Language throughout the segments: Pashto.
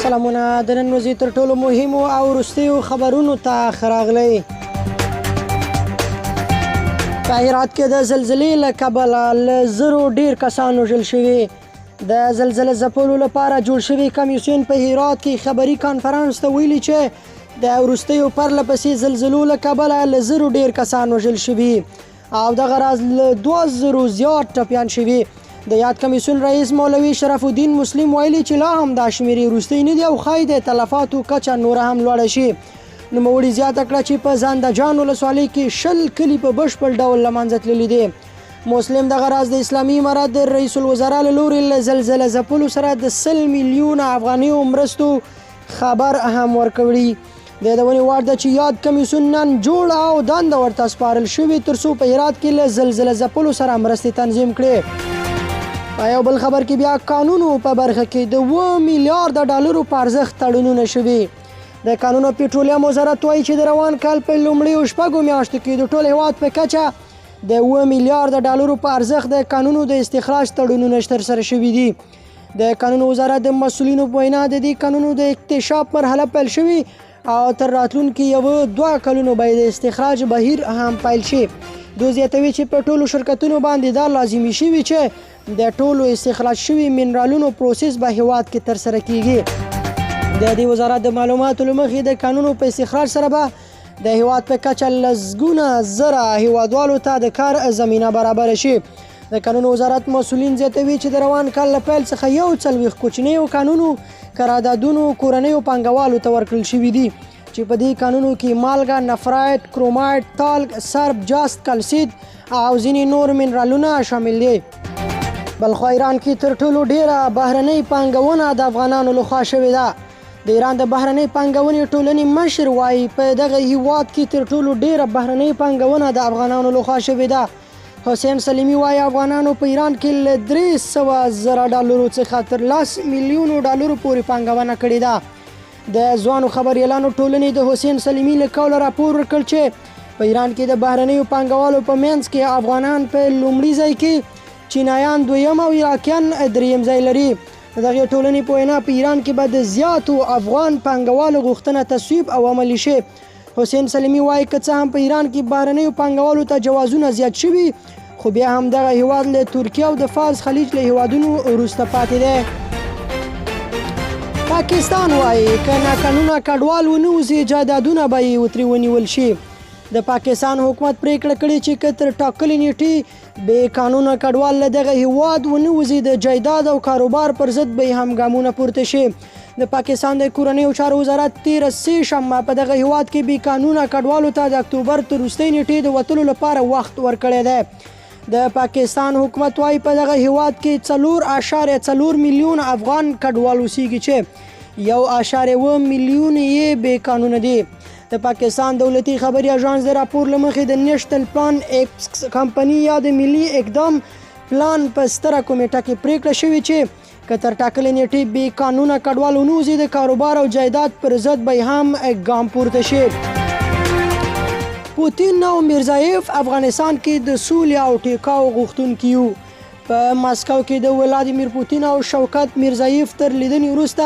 سلامونه د نن ورځې تر ټولو مهمو او وروستیو خبرونو ته ښه راغلی. په هرات کې د زلزلې له کبله له زرو ډېر کسان وژل شوي. د زلزلې ځپلو لپاره جوړ شوي کمیسیون په هرات کې خبري کانفرانس ته ویلي چې د وروستیو پرله پسې زلزلو له کبله له زرو ډېر کسان وژل شوي او دغه راز له 2000 زیات ټپیان شوي. د یاد کمیسیون رئیس مولوي شرف الدین مسلم ویلي چې لا هم دا شمیرې وروستۍ نه دي او ښایي د تلفاتو کچه نوره هم لوړه شي. نوموړي زیاته کړه چې په زنده جان ولسوالۍ کې 20 کلي په بشپړ ډول له منځه تللي دي. مسلم دغه راز د اسلامي امارات د رئیس الوزرا له لوري له زلزله ځپلو سره د 100 میلیونه افغانیو مرستو خبر هم ورکړی. د دونې وړ ده چې یاد کمیسیون نن جوړ او دنده ورته سپارل شوې ترڅو په هرات کې له زلزله ځپلو سره مرستې تنظیم کړي. په یو بل خبر کې بیا قانونو په برخه کې د 2 میلیارد ډالرو په ارزښت تړونونه شوي. د قانون او پټرولیم وزارت وایي چې د روان کال په لومړیو شپږو میاشتو کې د ټول هیواد په کچه د 2 میلیارد ډالرو په ارزښت د قانونو د استخراج تړونونه ترسره شوي دي. د قانون وزارت د مسؤلینو په وینا د دې قانونو د اکتشاف مرحله پیل شوي او تر راتلونکي 2 کلونو به د استخراج بهیر هم پیل شي. دوی زیاتوي چې په ټولو شرکتونو باندې دا لازمي شوي چې د ټولو استخراج شوي منرالونو پروسس به هیواد کې ترسره کیږي. د دې وزارت د معلوماتو له مخې د قانونو په استخراج سره به د هیواد په کچه لسګونه زره هیوادوالو ته د کار زمینه برابره شي. د قانون وزارت مسؤلین زیاتوي چې د روان کال له پیل څخه 40 کوچنیو قانونو قراردادونو کورنیو پانګوالو ته ورکړل شوي دي چې په دې قانونو کې مالګه، نفرایت، کرومایټ، تالک، سرب، جاست، کلسید او ځینې نور منرالونه شامل دي. بلخو ایران کې تر ټولو ډیره بهرنۍ پانګونه د افغانانو لخوا شوې ده. د ایران د بهرنۍ پانګونې ټولنې مشر وایي په دغه هیواد کې تر ټولو ډیره بهرنۍ پانګونه د افغانانو لخوا شوې ده. حسین سلیمي وایي افغانانو په ایران کې له 300,000 ډالرو څخه تر 10 میلیونو ډالرو پورې پانګونه کړې ده. د ځوانو خبریالانو ټولنې د حسین سلیمي له قوله راپور ورکړ چې په ایران کې د بهرنیو پانګوالو په منځ کې افغانان په لومړي ځای کې، چینایان دویم او عراقیان دریم ځای لري. د دغې ټولنې په وینا په ایران کې به د زیاتو افغان پانګوالو غوښتنه تصویب او عملي شي. حسین سلیمي وایي که څه هم په ایران کې بهرنیو پانګوالو ته جوازونه زیات شوي خو بیا هم دغه هیواد له ترکیه او د فارس خلیج له هیوادونو وروسته پاتې دی. پاکستان وایي که ناقانونه کډوال ونوځي جایدادونه به یې وترې ونیول شي. د پاکستان حکومت پریکړه کړې چې که تر ټاکلې نیټې بې قانونه کډوال له دغه هیواد ونوځي د جایداد او کاروبار پر ضد به هم ګامونه پورته شي. د پاکستان د کورنیو چارو وزارت 13 شنبه په دغه هیواد کې بې قانونه کډوالو ته د اکتوبر تر وروستۍ نیټې د وتلو لپاره وخت ورکړی دی. د پاکستان حکومت وايي په دغه هیواد کې 4.4 میلیون افغان کډوال اوسیږي چې 1.1 میلیون یې بې قانونه دي. د پاکستان دولتي خبري اژانس د راپور له مخې د نیشنل پلان ایکس کمپنی یا د ملي اقدام پلان په ستره کمیټه کې پریکړه شوې چې که تر ټاکلې نیټې بې قانونه کډوال ونوځي د کاروبار او جایداد پر ضد به هم ګام پورته شي. پوتین او میرزایف افغانستان کې د سولې او ټیکاو غوښتونکي یو. په ماسکو کې د ولادیمیر پوتین او شوکت میرزایف تر لیدنې وروسته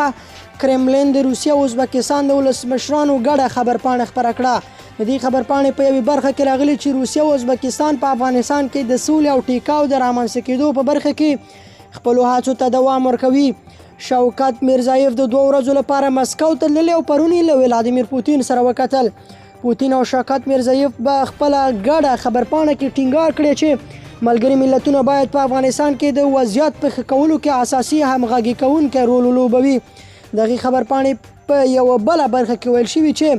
کرملین د روسیه او ازبکستان د ولسمشرانو ګډه خبرپاڼه خپره کړه. د دې خبرپاڼې په یوې برخه کې راغلي چې روسیه او ازبکستان په افغانستان کې د سولې او ټیکاو د رامنځته کېدو په برخه کې خپلو هڅو ته دوام ورکوي. شوکت میرزایف د 2 ورځو لپاره مسکو ته تللی او پرون یې له ولادیمیر پوتین سره وکتل. پوتین او شوکت میرزایف به خپله ګډه خبرپاڼه کې ټینګار کړی چې ملګري ملتونه باید په افغانستان کې د وضعیت په ښه کولو کې اساسي همغږي کوونکی رول ولوبوي. دغې خبرپاڼې په یوه بله برخه کې ویل شوي چې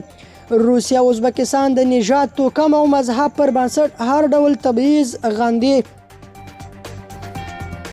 روسیه او ازبکستان د نژاد، توکم او مذهب پر بنسټ هر ډول تبعیض غندي.